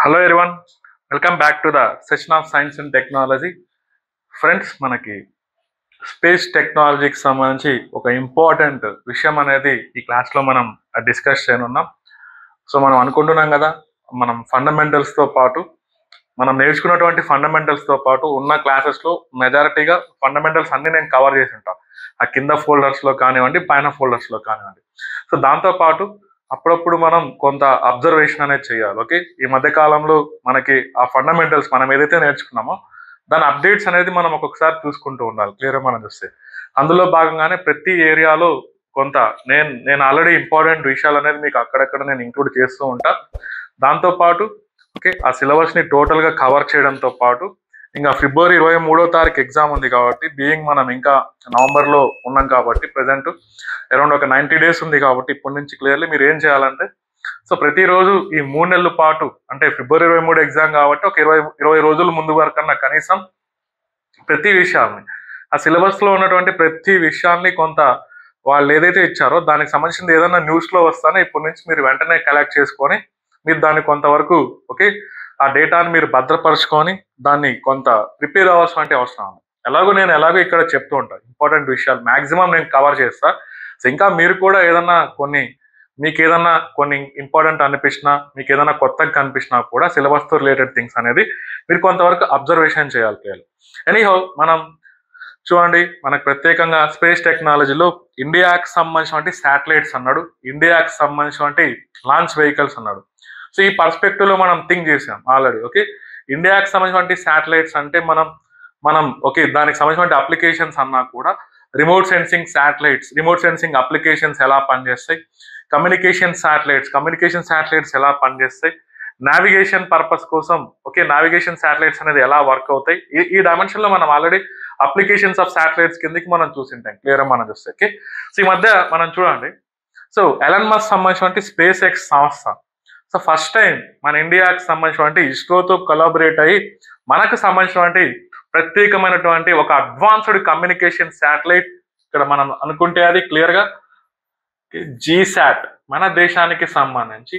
Hello everyone, welcome back to the session of science and technology. Friends, మనకి space టెక్నాలజీకి సంబంధించి ఒక important విషయం అనేది ఈ క్లాస్లో మనం డిస్కస్ చేయనున్నాం. సో మనం అనుకుంటున్నాం కదా, మనం ఫండమెంటల్స్తో పాటు మనం నేర్చుకున్నటువంటి ఫండమెంటల్స్తో పాటు ఉన్న క్లాసెస్లో మెజారిటీగా ఫండమెంటల్స్ అన్ని నేను కవర్ చేసి ఉంటాను. ఆ కింద ఫోల్డర్స్లో కానివ్వండి, పైన ఫోల్డర్స్లో కానివ్వండి. సో దాంతోపాటు అప్పుడప్పుడు మనం కొంత అబ్జర్వేషన్ అనేది చేయాలి. ఓకే, ఈ మధ్య కాలంలో మనకి ఆ ఫండమెంటల్స్ మనం ఏదైతే నేర్చుకున్నామో దాని అప్డేట్స్ అనేది మనం ఒక్కొక్కసారి చూసుకుంటూ ఉండాలి. క్లియర్గా మనం చూస్తే అందులో భాగంగానే ప్రతి ఏరియాలో కొంత నేను ఆల్రెడీ ఇంపార్టెంట్ విషయాలు అనేది మీకు అక్కడక్కడ నేను ఇంక్లూడ్ చేస్తూ ఉంటా. దాంతోపాటు ఓకే, ఆ సిలబస్ని టోటల్గా కవర్ చేయడంతో పాటు ఇంకా ఫిబ్రవరి 23వ తారీఖు ఎగ్జామ్ ఉంది కాబట్టి, బీయింగ్ మనం ఇంకా నవంబర్లో ఉన్నాం కాబట్టి ప్రజెంట్ అరౌండ్ ఒక 90 డేస్ ఉంది కాబట్టి ఇప్పటి నుంచి క్లియర్లీ మీరు ఏం చేయాలంటే, సో ప్రతిరోజు ఈ 3 నెలల పాటు, అంటే ఫిబ్రవరి 23 ఎగ్జామ్ కాబట్టి ఒక 20 రోజుల ముందు వరకన్నా కనీసం ప్రతి విషయాన్ని, ఆ సిలబస్లో ఉన్నటువంటి ప్రతి విషయాన్ని కొంత వాళ్ళు ఏదైతే ఇచ్చారో దానికి సంబంధించింది ఏదైనా న్యూస్లో వస్తానే ఇప్పటి నుంచి మీరు వెంటనే కలెక్ట్ చేసుకొని మీరు దాన్ని కొంతవరకు ఓకే ఆ డేటాని మీరు భద్రపరచుకొని దాన్ని కొంత ప్రిపేర్ అవ్వాల్సిన అవసరం ఉంది. నేను ఇక్కడ చెప్తూ ఉంటాను ఇంపార్టెంట్ విషయాలు మాక్సిమం నేను కవర్ చేస్తా. సో ఇంకా మీరు కూడా మీకు ఏదన్నా కొన్ని ఇంపార్టెంట్ అనిపించినా, మీకు ఏదైనా కొత్తగా కనిపించినా కూడా సిలబస్తో రిలేటెడ్ థింగ్స్ అనేది మీరు కొంతవరకు అబ్జర్వేషన్ చేయాలి. ఎనీహౌ, మనం చూడండి, మనకు ప్రత్యేకంగా స్పేస్ టెక్నాలజీలో ఇండియాకి సంబంధించినటువంటి శాటిలైట్స్ అన్నాడు, ఇండియాకి సంబంధించినటువంటి లాంచ్ వెహికల్స్ అన్నాడు. సో ఈ పర్స్పెక్టివ్ లో మనం థింక్ చేసాం ఆల్రెడీ. ఓకే, ఇండియాకి సంబంధించినటువంటి శాటిలైట్స్ అంటే మనం ఓకే దానికి సంబంధించిన అప్లికేషన్స్ అన్నా కూడా remote sensing satellites, remote sensing applications ఎలా పనిచేస్తాయి, కమ్యూనికేషన్ శాటిలైట్స్ ఎలా పనిచేస్తాయి, నావిగేషన్ పర్పస్ కోసం ఓకే నావిగేషన్ శాటిలైట్స్ అనేది ఎలా వర్క్ అవుతాయి, ఈ డైమెన్షన్ లో మనం ఆల్రెడీ అప్లికేషన్స్ ఆఫ్ శాటిలైట్స్ కిందకి మనం చూసింటాం. క్లియర్ మనం చూస్తే ఓకే. సో ఈ మధ్య మనం చూడండి, సో ఎలన్ మస్క్ సంబంధించినటువంటి స్పేస్ ఎక్స్ సంస్థ సో ఫస్ట్ టైం మన ఇండియాకి సంబంధించినటువంటి ఇస్రోతో కొలాబరేట్ అయ్యి మనకు సంబంధించినటువంటి ప్రత్యేకమైనటువంటి ఒక అడ్వాన్స్డ్ కమ్యూనికేషన్ శాటిలైట్, ఇక్కడ మనం అనుకుంటే అది క్లియర్గా జీశాట్, మన దేశానికి సంబంధించి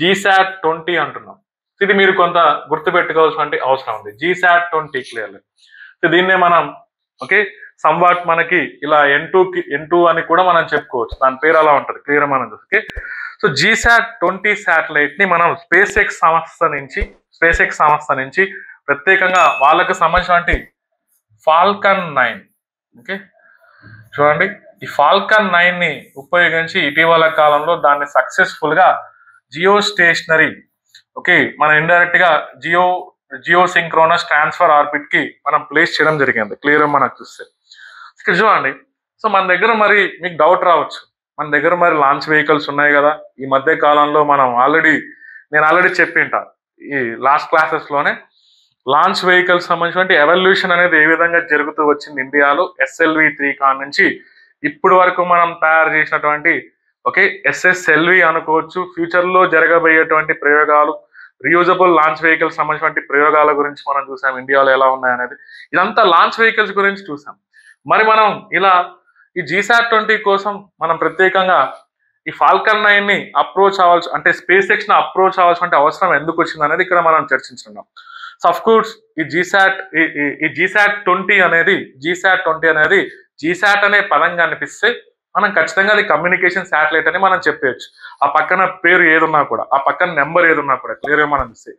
జీశాట్ 20 అంటున్నాం. ఇది మీరు కొంత గుర్తుపెట్టుకోవాల్సిన అవసరం ఉంది. GSAT 20 clearly. సో దీన్నే మనం ఓకే సంవాట్ మనకి ఇలా N2 అని కూడా మనం చెప్పుకోవచ్చు, దాని పేరు అలా ఉంటుంది. క్లియర్ మనం ఓకే. సో జీశాట్ 20 శాటిలైట్ ని మనం స్పేస్ ఎక్స్ సంస్థ నుంచి ప్రత్యేకంగా వాళ్ళకు సంబంధించినటువంటి ఫాల్కన్ 9 ఓకే చూడండి, ఈ ఫాల్కన్ 9 ని ఉపయోగించి ఇటీవల కాలంలో దాన్ని సక్సెస్ఫుల్ గా జియో స్టేషనరీ ఓకే మన ఇండైరెక్ట్ గా జియో సింక్రోనస్ ట్రాన్స్ఫర్ ఆర్బిట్ కి మనం ప్లేస్ చేయడం జరిగింది. క్లియర్ మనకు చూస్తే ఇక్కడ చూడండి. సో మన దగ్గర మరి మీకు డౌట్ రావచ్చు, మన దగ్గర మరి లాంచ్ వెహికల్స్ ఉన్నాయి కదా. ఈ మధ్య కాలంలో నేను ఆల్రెడీ చెప్పింటా ఈ లాస్ట్ క్లాసెస్ లోనే, లాంచ్ వెహికల్స్ సంబంధించిన ఎవల్యూషన్ అనేది ఏ విధంగా జరుగుతూ వచ్చింది ఇండియాలో. SLV-3 కాన్ నుంచి ఇప్పుడు వరకు మనం తయారు చేసినటువంటి ఓకే SSLV అనుకోవచ్చు, ఫ్యూచర్ లో జరగబోయేటువంటి ప్రయోగాలు, రీయూజబుల్ లాంచ్ వెహికల్స్ సంబంధించిన ప్రయోగాల గురించి మనం చూసాం ఇండియాలో ఎలా ఉన్నాయనేది. ఇదంతా లాంచ్ వెహికల్స్ గురించి చూసాం. మరి మనం ఇలా ఈ జీశాట్ 20 కోసం మనం ప్రత్యేకంగా ఈ ఫాల్కన్ 9 ని అప్రోచ్ అవ్వాల్సి, అంటే స్పేస్ ఎక్స్ ని అప్రోచ్ అవ్వాల్సిన అవసరం ఎందుకు వచ్చింది అనేది ఇక్కడ మనం చర్చించుకున్నాం. సో అఫ్ కోర్స్ ఈ జీశాట్ 20 అనేది జీశాట్ అనే పదంగా అనిపిస్తే మనం ఖచ్చితంగా అది కమ్యూనికేషన్ శాటిలైట్ అని మనం చెప్పవచ్చు. ఆ పక్కన పేరు ఏదున్నా కూడా, ఆ పక్కన నెంబర్ ఏదున్నా కూడా క్లియర్గా మనం చూస్తే.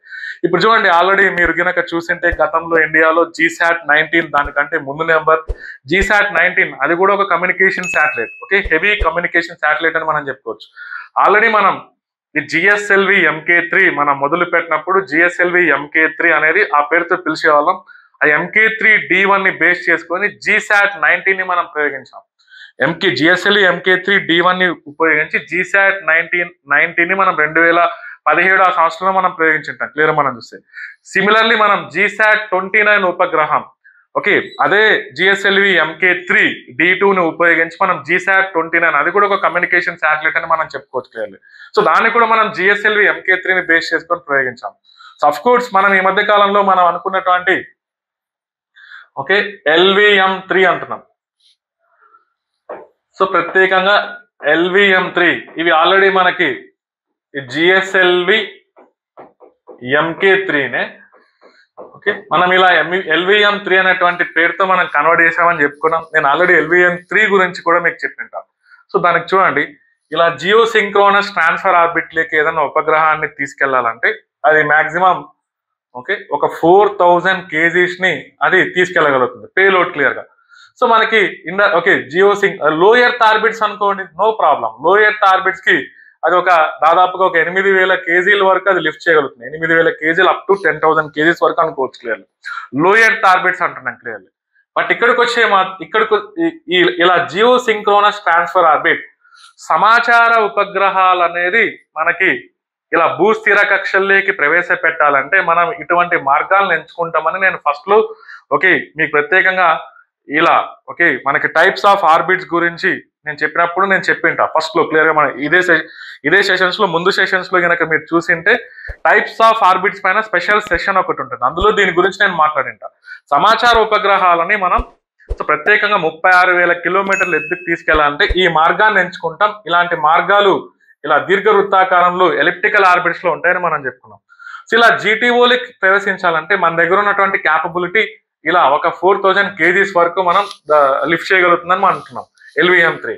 ఇప్పుడు చూడండి, ఆల్రెడీ మీరు కనుక చూసింటే గతంలో ఇండియాలో జీశాట్ 19, దానికంటే ముందు నెంబర్ జీశాట్ 19, అది కూడా ఒక communication satellite okay, heavy communication satellite అని మనం చెప్పుకోవచ్చు. ఆల్రెడీ మనం ఈ GSLV MK3 మనం మొదలు పెట్టినప్పుడు GSLV MK3 అనేది ఆ పేరుతో పిలిచేవాళ్ళం. ఆ MK3 D1 ని బేస్ చేసుకొని జీశాట్ 19 ని మనం ప్రయోగించాం. GSLV MK3 D1 ని ఉపయోగించి జీశాట్ 19 ని మనం 2017 ఆ సంవత్సరంలో మనం ప్రయోగించుంటాం. క్లియర్ మనం చూస్తే. సిమిలర్లీ మనం జీశాట్ 29 ఉపగ్రహం ఓకే అదే GSLV MK3 D2 ని ఉపయోగించి మనం జీశాట్ 29, అది కూడా ఒక కమ్యూనికేషన్ శాటిలైట్ అని మనం చెప్పుకోవచ్చు క్లియర్లీ. సో దాన్ని కూడా మనం GSLV MK3 ని బేస్ చేసుకొని ప్రయోగించాం. సో అఫ్ కోర్స్ మనం ఈ మధ్య కాలంలో మనం అనుకున్నటువంటి ఓకే LVM-3 అంటున్నాం. సో ప్రత్యేకంగా LVM-3 ఇవి ఆల్రెడీ మనకి GSLV MK3నే. ఓకే, మనం ఇలా LVM3 అనేటువంటి పేరుతో మనం కన్వర్ట్ చేసామని చెప్పుకున్నాం. నేను ఆల్రెడీ LVM3 గురించి కూడా మీకు చెప్పింటాను. సో దానికి చూడండి, ఇలా జియో సింక్రోనస్ ట్రాన్స్ఫర్ ఆర్బిట్లోకి ఏదైనా ఉపగ్రహాన్ని తీసుకెళ్లాలంటే అది మాక్సిమం ఓకే ఒక 4000 kgs ని అది తీసుకెళ్లగలుగుతుంది పేలోడ్ క్లియర్ గా. సో మనకి ఓకే జియో లో ఎర్త్ ఆర్బిట్స్ అనుకోండి, నో ప్రాబ్లం. లో ఎర్త్ ఆర్బిట్స్ కి అది ఒక దాదాపుగా ఒక 8000 kgల వరకు అది లిఫ్ట్ చేయగలుగుతుంది. 8000 kg అప్ టు 10,000 kgs వరకు అనుకోవచ్చు క్లియర్లీ. లో ఎర్త్ ఆర్బిట్స్ అంటున్నాం క్లియర్లీ. బట్ ఇక్కడికి వచ్చే ఇలా జియో సింక్రోనస్ ట్రాన్స్ఫర్ ఆర్బిట్ సమాచార ఉపగ్రహాలు అనేది మనకి ఇలా భూస్థిర కక్షల్లోకి ప్రవేశపెట్టాలంటే మనం ఇటువంటి మార్గాలను ఎంచుకుంటామని నేను ఫస్ట్ లో ఓకే మీకు ప్రత్యేకంగా ఇలా ఓకే మనకి టైప్స్ ఆఫ్ ఆర్బిట్స్ గురించి నేను చెప్పినప్పుడు నేను చెప్పింటా ఫస్ట్ లో క్లియర్ గా. మన ఇదే సెషన్స్ లో ముందు సెషన్స్ లో కనుక మీరు చూసింటే టైప్స్ ఆఫ్ ఆర్బిట్స్ పైన స్పెషల్ సెషన్ ఒకటి ఉంటుంది, అందులో దీని గురించి నేను మాట్లాడింటా. సమాచార ఉపగ్రహాలని మనం ప్రత్యేకంగా 36,000 కిలోమీటర్లు ఎత్తుకు తీసుకెళ్లాలంటే ఈ మార్గాన్ని ఎంచుకుంటాం. ఇలాంటి మార్గాలు ఇలా దీర్ఘ వృత్తాకారంలో ఎలిప్టికల్ ఆర్బిట్స్ లో ఉంటాయని మనం చెప్పుకున్నాం. సో ఇలా జీటీఓలకి ప్రవేశించాలంటే మన దగ్గర ఉన్నటువంటి క్యాపబిలిటీ ఇలా ఒక 4000 kgs వరకు మనం లిఫ్ట్ చేయగలుగుతుందని మనం అంటున్నాం LVM3.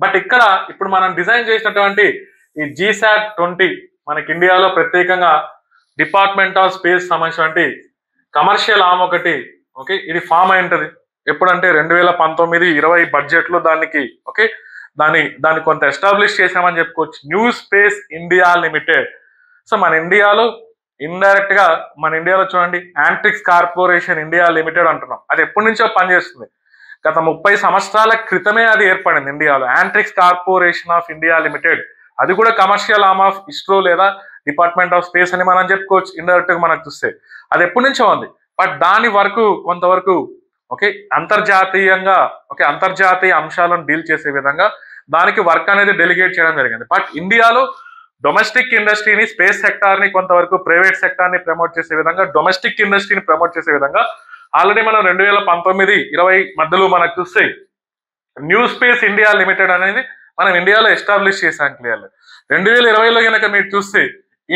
బట్ ఇక్కడ ఇప్పుడు మనం డిజైన్ చేసినటువంటి ఈ GSAT-20 మనకి ఇండియాలో ప్రత్యేకంగా డిపార్ట్మెంట్ ఆఫ్ స్పేస్ సంబంధించినటువంటి కమర్షియల్ ఆర్మ్ ఒకటి ఓకే ఇది ఫామ్ అయి ఉంటుంది. ఎప్పుడంటే 2019-20 బడ్జెట్ లో దానికి ఓకే దాన్ని కొంత ఎస్టాబ్లిష్ చేసామని చెప్పుకోవచ్చు, new space India limited. So మన ఇండియాలో ఇండైరెక్ట్ గా మన ఇండియాలో చూడండి యాంట్రిక్స్ కార్పొరేషన్ ఇండియా లిమిటెడ్ అంటున్నాం. అది ఎప్పటి నుంచో పనిచేస్తుంది, గత 30 సంవత్సరాల క్రితమే అది ఏర్పడింది ఇండియాలో, Antrix corporation of India limited. అది కూడా కమర్షియల్ ఆర్మ్ ఆఫ్ ఇస్రో లేదా డిపార్ట్మెంట్ ఆఫ్ స్పేస్ అని మనం చెప్పుకోవచ్చు ఇండైరెక్ట్ గా మనకు చూస్తే. అది ఎప్పటి నుంచో ఉంది. బట్ దాని వరకు కొంతవరకు ఓకే అంతర్జాతీయంగా ఓకే అంతర్జాతీయ అంశాలను డీల్ చేసే విధంగా దానికి వర్క్ అనేది డెలిగేట్ చేయడం జరిగింది. బట్ ఇండియాలో డొమెస్టిక్ ఇండస్ట్రీని స్పేస్ సెక్టార్ ని కొంతవరకు ప్రైవేట్ సెక్టార్ ని ప్రమోట్ చేసే విధంగా డొమెస్టిక్ ఇండస్ట్రీని ప్రమోట్ చేసే విధంగా ఆల్రెడీ మనం 2019-20 మధ్యలో మనకు చూస్తే న్యూ స్పేస్ ఇండియా లిమిటెడ్ అనేది మనం ఇండియాలో ఎస్టాబ్లిష్ చేశాం క్లియర్లీ. 2020లో కనుక మీరు చూస్తే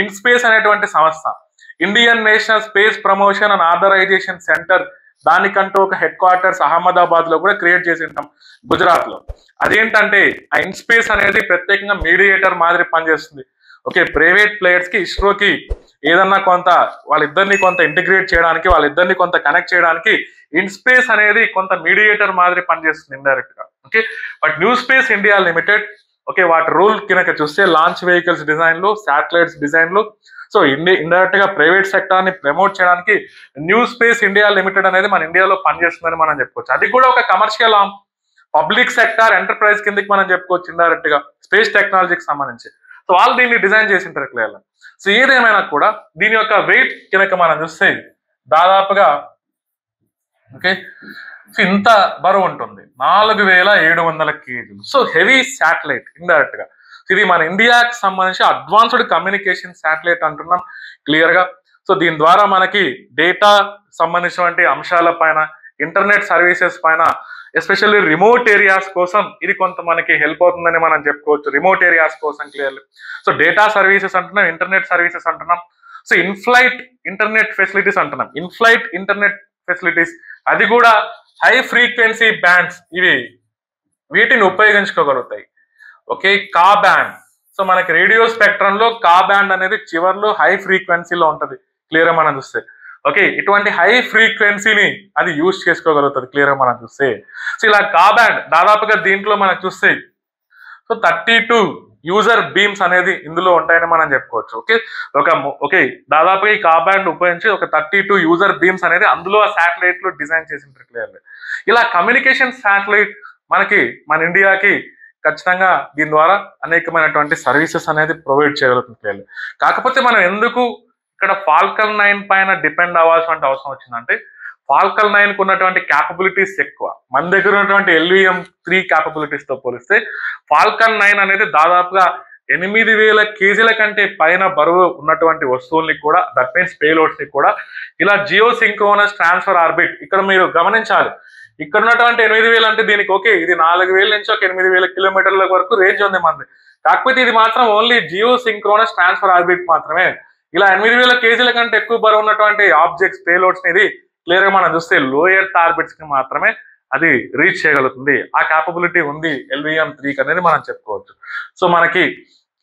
ఇన్స్పేస్ అనేటువంటి సంస్థ Indian national space promotion and authorization centre దానికంటూ ఒక హెడ్ క్వార్టర్స్ అహ్మదాబాద్ లో కూడా క్రియేట్ చేసి ఉంటాం గుజరాత్ లో. అదేంటంటే ఆ ఇన్స్పేస్ అనేది ప్రత్యేకంగా మీడియేటర్ మాదిరి పనిచేస్తుంది. ఓకే ప్రైవేట్ ప్లేయర్స్ కి ఇస్రోకి ఏదన్నా కొంత వాళ్ళిద్దరిని కొంత ఇంటిగ్రేట్ చేయడానికి వాళ్ళిద్దరిని కొంత కనెక్ట్ చేయడానికి ఇన్స్పేస్ అనేది కొంత మీడియేటర్ మాదిరి పనిచేస్తుంది ఇండైరెక్ట్ గా. Okay but new space India limited okay వాటి రూల్ కనుక చూస్తే లాంచ్ వెహికల్స్ డిజైన్ లో శాటిలైట్స్ డిజైన్ లో సో ఇండైరెక్ట్ గా ప్రైవేట్ సెక్టార్ ని ప్రమోట్ చేయడానికి న్యూ స్పేస్ ఇండియా లిమిటెడ్ అనేది మన ఇండియాలో పనిచేస్తుందని మనం చెప్పుకోవచ్చు. అది కూడా ఒక commercial arm public sector enterprise కిందకి మనం చెప్పుకోవచ్చు ఇండైరెక్ట్ గా స్పేస్ టెక్నాలజీకి సంబంధించి. సో వాళ్ళు దీన్ని డిజైన్ చేసింటారు క్లియర్. సో ఏదేమైనా కూడా దీని యొక్క వెయిట్ కనుక మనం చూస్తే దాదాపుగా ఓకే సో ఇంత బరువు ఉంటుంది 4700 kg. So heavy satellite indirect గా ఇది మన ఇండియాకి సంబంధించి అడ్వాన్స్డ్ కమ్యూనికేషన్ శాటిలైట్ అంటున్నాం క్లియర్ గా. సో దీని ద్వారా మనకి డేటా సంబంధించినటువంటి అంశాల పైన ఇంటర్నెట్ సర్వీసెస్ పైన ఎస్పెషల్లీ రిమోట్ ఏరియాస్ కోసం ఇది కొంత మనకి హెల్ప్ అవుతుందని మనం చెప్పుకోవచ్చు. రిమోట్ ఏరియాస్ కోసం క్లియర్లీ సో డేటా సర్వీసెస్ అంటున్నాం, ఇంటర్నెట్ సర్వీసెస్ అంటున్నాం. సో ఇన్ఫ్లైట్ ఇంటర్నెట్ ఫెసిలిటీస్ అంటున్నాం, ఇన్ఫ్లైట్ ఇంటర్నెట్ ఫెసిలిటీస్ అది కూడా హై ఫ్రీక్వెన్సీ బ్యాండ్స్ వీటిని ఉపయోగించుకోగలుగుతాయి. ఓకే కా బ్యాండ్ సో మనకి రేడియో స్పెక్ట్రమ్ లో కా బ్యాండ్ అనేది చివర్లో హై ఫ్రీక్వెన్సీలో ఉంటది క్లియర్ గా మనం చూస్తే. ఓకే ఇటువంటి హై ఫ్రీక్వెన్సీని అది యూజ్ చేసుకోగలుగుతుంది క్లియర్ గా మనం చూస్తే. సో ఇలా కా బ్యాండ్ దాదాపుగా దీంట్లో మనకు చూస్తే సో 32 యూజర్ బీమ్స్ అనేది ఇందులో ఉంటాయని మనం చెప్పుకోవచ్చు. ఓకే దాదాపుగా ఈ కా బ్యాండ్ ఉపయోగించి ఒక 32 యూజర్ బీమ్స్ అనేది అందులో ఆ శాటిలైట్ లో డిజైన్ చేసి ఉంటారు క్లియర్లీ. ఇలా కమ్యూనికేషన్ శాటిలైట్ మనకి మన ఇండియాకి ఖచ్చితంగా దీని ద్వారా అనేకమైనటువంటి సర్వీసెస్ అనేది ప్రొవైడ్ చేయగలుగుతుంది. కాకపోతే మనం ఎందుకు ఇక్కడ ఫాల్కన్ 9 పైన డిపెండ్ అవ్వాల్సిన అవసరం వచ్చిందంటే ఫాల్కన్ 9 ఉన్నటువంటి క్యాపబిలిటీస్ ఎక్కువ, మన దగ్గర ఉన్నటువంటి LVM3 క్యాపబిలిటీస్ తో పోలిస్తే ఫాల్కన్ 9 అనేది దాదాపుగా 8000 kgల కంటే పైన బరువు ఉన్నటువంటి వస్తువుల్ని కూడా దట్ మీన్స్ పేలోడ్స్ ని కూడా ఇలా జియో సింక్రోనస్ ట్రాన్స్ఫర్ ఆర్బిట్ ఇక్కడ మీరు గమనించాలి. ఇక్కడ ఉన్నటువంటి 8000 అంటే దీనికి ఓకే ఇది 4000 నుంచి ఒక 8000 కిలోమీటర్ల వరకు రేంజ్ ఉంది మనది. కాకపోతే ఇది మాత్రం only geo synchronous transfer orbit మాత్రమే. ఇలా 8,000 కేజీల కంటే ఎక్కువ బరువు ఉన్నటువంటి ఆబ్జెక్ట్స్ పేలోడ్స్ ఇది క్లియర్ గా మనం చూస్తే లోయర్ ఆర్బిట్స్ కి మాత్రమే అది రీచ్ చేయగలుగుతుంది. ఆ క్యాపబిలిటీ ఉంది LVM-3 అనేది మనం చెప్పుకోవచ్చు. సో మనకి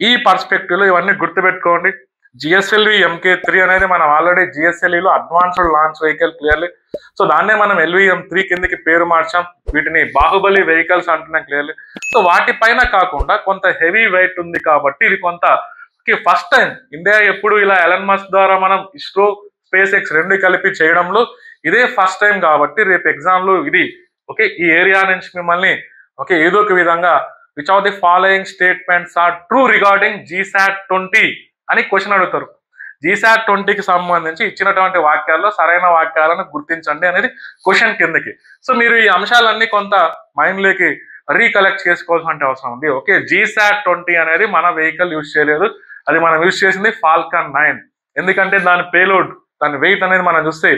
ఈ పర్స్పెక్టివ్ లో ఇవన్నీ గుర్తుపెట్టుకోండి. GSLV MK3 అనేది మనం ఆల్రెడీ GSLVలో advanced launch vehicle clearly. So దాన్నే మనం LVM-3 కిందకి పేరు మార్చాం. వీటిని బాహుబలి వెహికల్స్ అంటున్నాం క్లియర్లీ. సో వాటిపైన కాకుండా కొంత హెవీ వెయిట్ ఉంది కాబట్టి ఇది కొంత ఫస్ట్ టైం ఇండియా ఎప్పుడు ఇలా ఎలన్ మస్క్ ద్వారా మనం ఇస్రో స్పేస్ ఎక్స్ రెండు కలిపి చేయడంలో ఇదే ఫస్ట్ టైం కాబట్టి రేపు ఎగ్జామ్ లో ఇది ఓకే ఈ ఏరియా నుంచి మిమ్మల్ని ఓకే ఏదో ఒక విధంగా which of the following statements are true regarding GSAT-20 అని క్వశ్చన్ అడుగుతారు. GSAT-20కి సంబంధించి ఇచ్చినటువంటి వాక్యాల్లో సరైన వాక్యాలను గుర్తించండి అనేది క్వశ్చన్ కిందకి. సో మీరు ఈ అంశాలన్నీ కొంత మైండ్ లోకి రీకలెక్ట్ చేసుకోవాల్సిన అవసరం ఉంది. ఓకే GSAT-20 అనేది మన వెహికల్ యూజ్ చేయలేదు, అది మనం యూజ్ చేసింది Falcon 9. ఎందుకంటే దాని పేలోడ్ దాని వెయిట్ అనేది మనం చూస్తే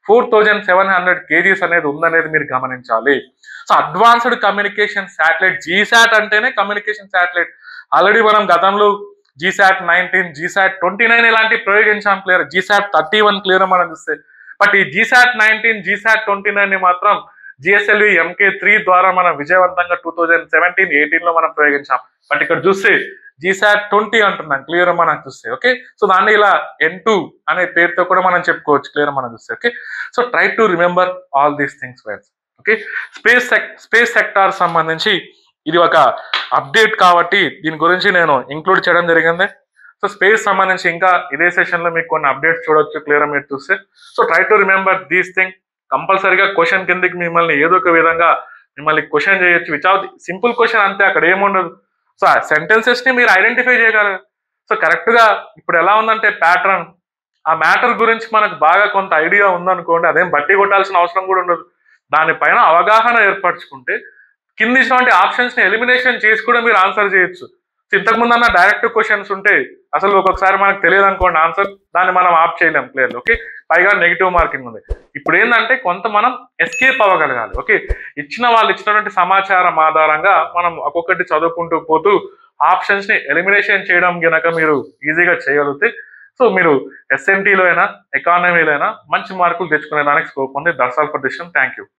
4,700 kgs అనేది ఉందనేది మీరు గమనించాలి. So advanced communication satellite GSAT అంటేనే కమ్యూనికేషన్ శాటిలైట్. ఆల్రెడీ మనం గతంలో GSAT-19 GSAT-29 ఇలాంటి ప్రయోగించాం క్లియర్. GSAT-31 క్లియర్ మనం చూస్తే. బట్ ఈ GSAT-19 GSAT-29 ని మాత్రం GSLV MK3 ద్వారా మనం విజయవంతంగా 2017-18 లో మనం ప్రయోగించాం. బట్ ఇక్కడ చూస్తే GSAT-20 అంటున్నాం క్లియర్ మనం చూస్తే. ఓకే సో దాన్ని ఇలా N2 అనే పేరుతో కూడా మనం చెప్పుకోవచ్చు క్లియర్ మనం చూస్తే. Okay so try to remember all these things friends. Okay space sector సంబంధించి ఇది ఒక అప్డేట్ కాబట్టి దీని గురించి నేను ఇంక్లూడ్ చేయడం జరిగింది. సో స్పేస్ సంబంధించి ఇంకా ఇదే సెషన్ లో మీకు కొన్ని అప్డేట్స్ చూడొచ్చు క్లియర్ మీరు చూస్తే. So try to remember these thing. కంపల్సరీగా క్వశ్చన్ కిందకి మిమ్మల్ని ఏదో ఒక విధంగా మిమ్మల్ని క్వశ్చన్ చేయొచ్చు. విచ్ ఆఫ్ సింపుల్ క్వశ్చన్ అంతే, అక్కడ ఏముండదు. సో ఆ సెంటెన్సెస్ ని మీరు ఐడెంటిఫై చేయగలరు. సో కరెక్ట్ గా ఇప్పుడు ఎలా ఉందంటే ప్యాటర్న్ ఆ మ్యాటర్ గురించి మనకు బాగా కొంత ఐడియా ఉందనుకోండి, అదేం బట్టి కొట్టాల్సిన అవసరం కూడా ఉండదు. దానిపైన అవగాహన ఏర్పరచుకుంటే కింద ఇచ్చినటువంటి ఆప్షన్స్ ని ఎలిమినేషన్ చేసి కూడా మీరు ఆన్సర్ చేయొచ్చు. ఇంతకుముందు అన్న డైరెక్ట్ క్వశ్చన్స్ ఉంటే అసలు ఒక్కొక్కసారి మనకు తెలియదు అనుకోండి ఆన్సర్, దాన్ని మనం ఆప్ చేయలేం క్లియర్లీ. ఓకే పైగా నెగిటివ్ మార్కింగ్ ఉంది. ఇప్పుడు ఏంటంటే కొంత మనం ఎస్కేప్ అవ్వగలగాలి. ఓకే వాళ్ళు ఇచ్చినటువంటి సమాచారం ఆధారంగా మనం ఒక్కొక్కటి చదువుకుంటూ పోతూ ఆప్షన్స్ ని ఎలిమినేషన్ చేయడం గనక మీరు ఈజీగా చేయగలిగితే సో మీరు SNTలో అయినా ఎకానమీలో అయినా మంచి మార్కులు తెచ్చుకునే దానికి స్కోప్ ఉంది. That's all for this. Thank you.